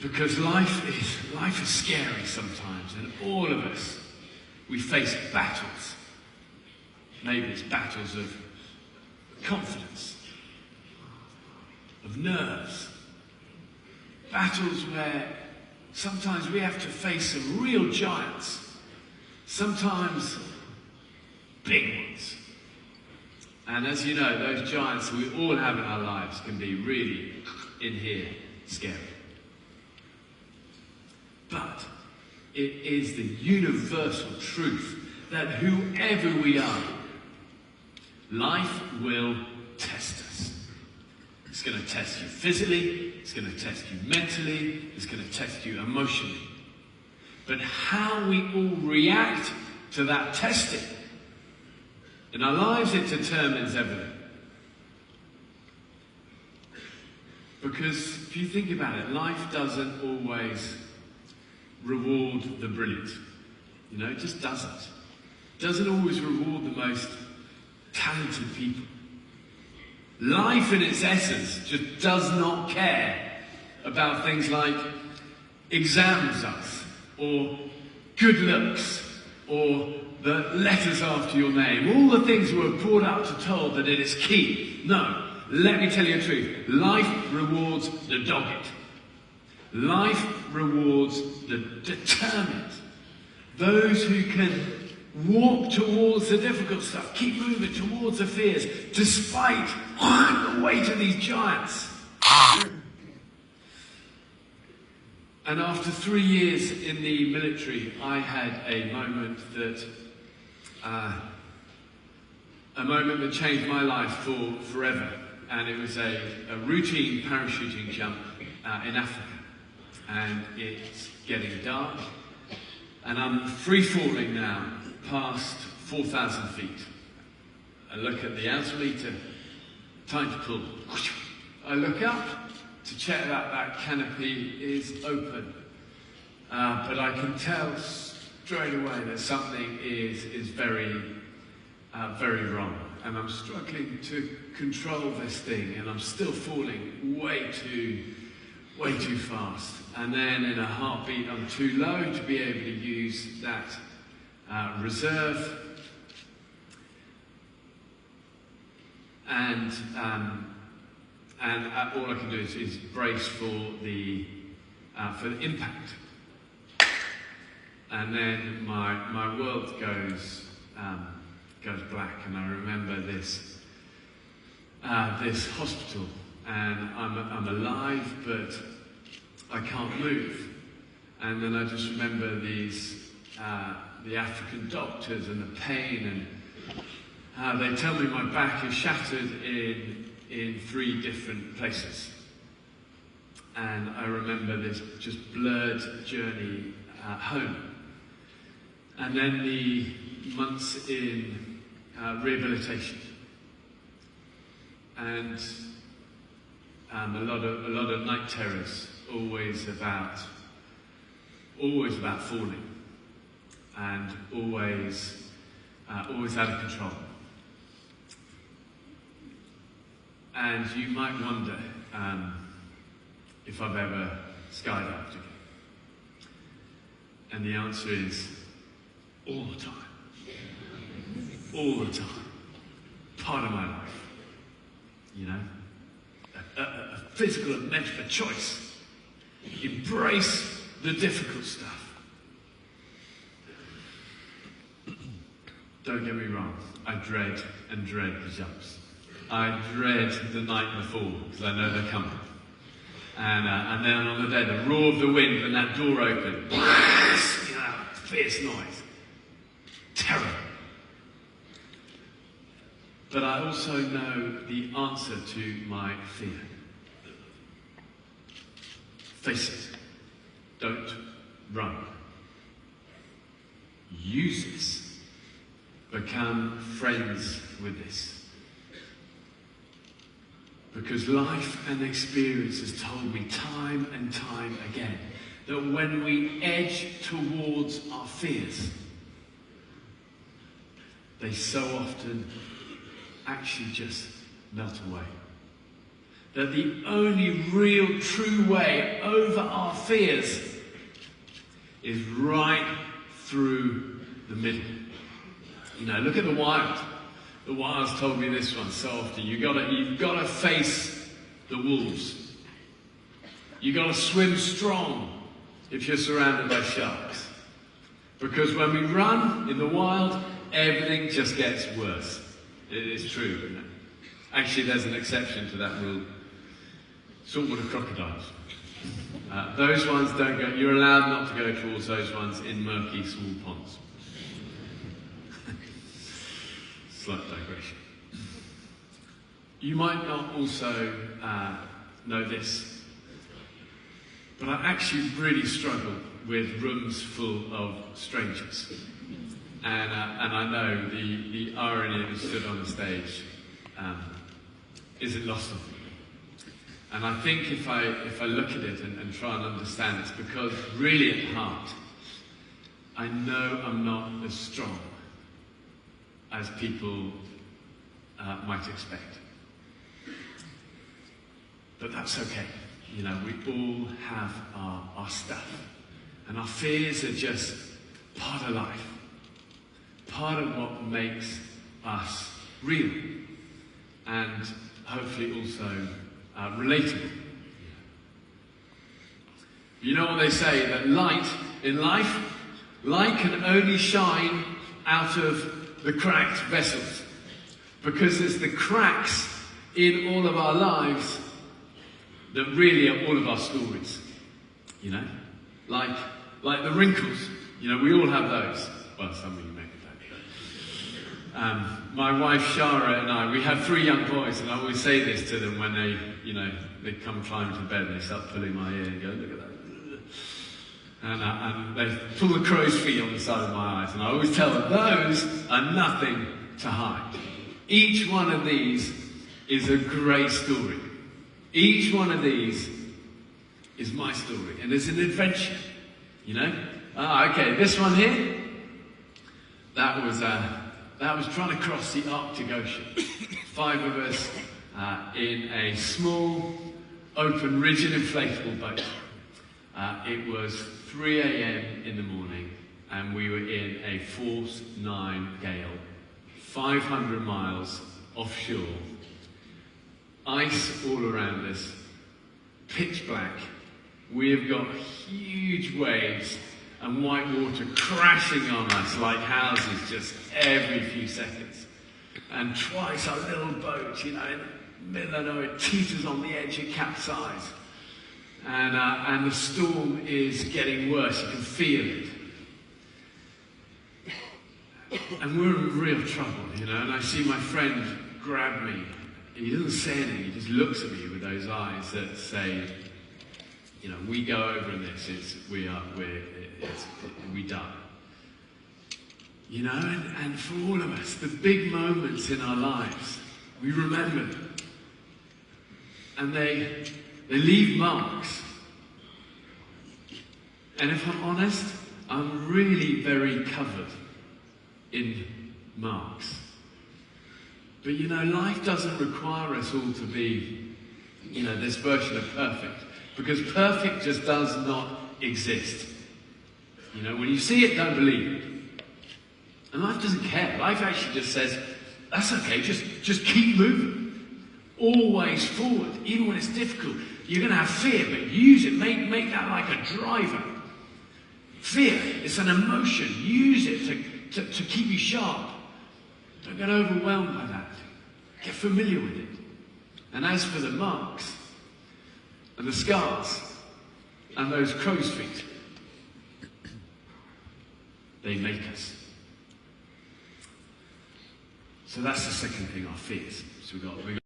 Because life is scary sometimes, and all of us, we face battles. Maybe it's battles of confidence, of nerves, battles where sometimes we have to face some real giants, sometimes big ones. And as you know, those giants that we all have in our lives can be really, in here, scary. But it is the universal truth that whoever we are, life will test us. It's going to test you physically, it's going to test you mentally, it's going to test you emotionally. But how we all react to that testing in our lives, it determines everything. Because if you think about it, life doesn't always reward the brilliant. You know, it just doesn't. It doesn't always reward the most talented people. Life in its essence just does not care about things like exam results, or good looks, or the letters after your name. All the things we were brought up to told that it is key. No, let me tell you the truth. Life rewards the dogged. Life rewards the determined. Those who can walk towards the difficult stuff, keep moving towards the fears, despite the weight of these giants. And after 3 years in the military, I had a moment that changed my life for forever. And it was a routine parachuting jump in Africa. And it's getting dark, and I'm free-falling now past 4,000 feet. I look at the altimeter, time to pull. I look up to check that canopy is open, but I can tell straight away that something is very wrong, and I'm struggling to control this thing, and I'm still falling way too fast. And then in a heartbeat, I'm too low to be able to use that reserve. And all I can do is brace for the impact. And then my world goes black, and I remember this hospital, and I'm alive, but I can't move. And then I just remember the African doctors and the pain, and they tell me my back is shattered in 3 different places. And I remember this just blurred journey home. And then the months in rehabilitation. And a lot of night terrors, always about falling, and always out of control. And you might wonder if I've ever skydived again. And the answer is all the time. All the time. Part of my life. You know? A physical and mental choice. Embrace the difficult stuff. Don't get me wrong, I dread the jumps. I dread the night before, because I know they're coming. And then on the day, the roar of the wind when that door opened. You know, fierce noise. Terror. But I also know the answer to my fear. Face it. Don't run. Use this. Become friends with this. Because life and experience has told me time and time again that when we edge towards our fears, they so often actually just melt away. that the only real true way over our fears is right through the middle. You know, look at the wild. The wild's told me this one so often. You've got to face the wolves. You've got to swim strong if you're surrounded by sharks. Because when we run in the wild, everything just gets worse. It is true, isn't it? Actually, there's an exception to that rule. Saltwater crocodiles. Those ones don't go, you're allowed not to go towards those ones in murky, small ponds. Slight digression. You might not also know this, but I actually really struggle with rooms full of strangers. And I know the irony of stood on the stage isn't lost on me. And I think if I look at it and try and understand, it's because really at heart, I know I'm not as strong as people might expect. But that's okay. You know, we all have our stuff. And our fears are just part of life. Part of what makes us real. And hopefully also relatable. You know what they say, that light in life, light can only shine out of the cracked vessels. Because it's the cracks in all of our lives that really are all of our stories. You know? Like the wrinkles. You know, we all have those. Well, some of you maybe don't. My wife Shara and I, we have 3 young boys, and I always say this to them when they come climbing to bed and they start pulling my ear and go, look at that. And they pull the crow's feet on the side of my eyes, and I always tell them, those are nothing to hide. Each one of these is a great story. Each one of these is my story, and it's an adventure, you know? Okay, this one here, that was trying to cross the Arctic Ocean. 5 of us in a small, open, rigid, inflatable boat. It was 3 a.m. in the morning, and we were in a force 9 gale, 500 miles offshore, ice all around us, pitch black. We have got huge waves and white water crashing on us like houses just every few seconds. And twice our little boat, you know, in the middle of nowhere, teeters on the edge, it capsized. And the storm is getting worse, you can feel it. And we're in real trouble, you know, and I see my friend grab me, and he doesn't say anything, he just looks at me with those eyes that say, you know, we go over in this, we die. You know, and for all of us, the big moments in our lives, we remember them. And they leave marks. And if I'm honest, I'm really very covered in marks. But you know, life doesn't require us all to be, you know, this version of perfect. Because perfect just does not exist. You know, when you see it, don't believe it. And life doesn't care. Life actually just says, that's okay, just keep moving. Always forward, even when it's difficult. You're going to have fear, but use it. Make that like a driver. Fear, it's an emotion. Use it to keep you sharp. Don't get overwhelmed by that. Get familiar with it. And as for the marks, and the scars, and those crow's feet, they make us. So that's the second thing, our fears. So we got